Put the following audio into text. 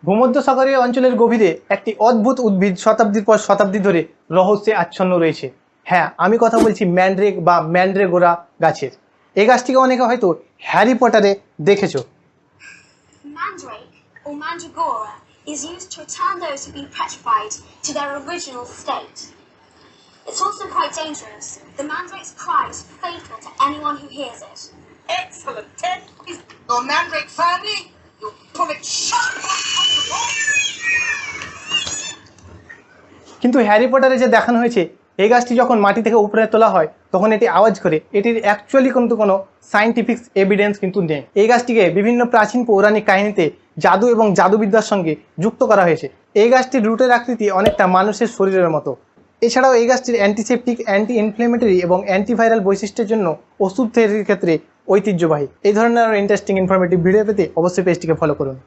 ভূমধ্যসাগরীয় অঞ্চলের গভীরে একটি অদ্ভুত উদ্ভিদ শতাব্দীর পর শতাব্দী ধরে রহস্যে আচ্ছন্ন রয়েছে। হ্যাঁ, আমি কথা বলছি ম্যান্ড্রেক বা ম্যান্ড্রেগোরা গাছের। এই গাছটিকে অনেকে হয়তো হ্যারি পটারে দেখেছো। Mandrake, or mandragora, is used to return those who've been petrified to their original state. It's also quite dangerous. The mandrake's cry is fatal to anyone who hears it. Excellent, Ted. Is your mandrake family? You'll pull it sharp on the ball. কিন্তু Harry পটারে যে দেখানো হয়েছে, এই গাছটি যখন মাটি থেকে উপরে তোলা হয় তখন এটি আওয়াজ করে। এটির অ্যাকচুয়ালি কিন্তু কোনো সায়েন্টিফিক এভিডেন্স কিন্তু নেই। এই গাছটিকে বিভিন্ন প্রাচীন পৌরাণিক কাহিনীতে জাদু এবং জাদুবিদ্যার সঙ্গে যুক্ত করা হয়েছে। এই গাছটির রুটের আকৃতি অনেকটা মানুষের শরীরের মতো। এছাড়াও এই গাছটির অ্যান্টিসেপটিক, অ্যান্টি ইনফ্লেমেটরি এবং অ্যান্টিভাইরাল বৈশিষ্ট্যের জন্য ওষুধ তৈরির ক্ষেত্রে ঐতিহ্যবাহী। এই ধরনের আরও ইন্টারেস্টিং ইনফরমেটিভ ভিডিও পেতে অবশ্যই পেজটিকে ফলো করুন।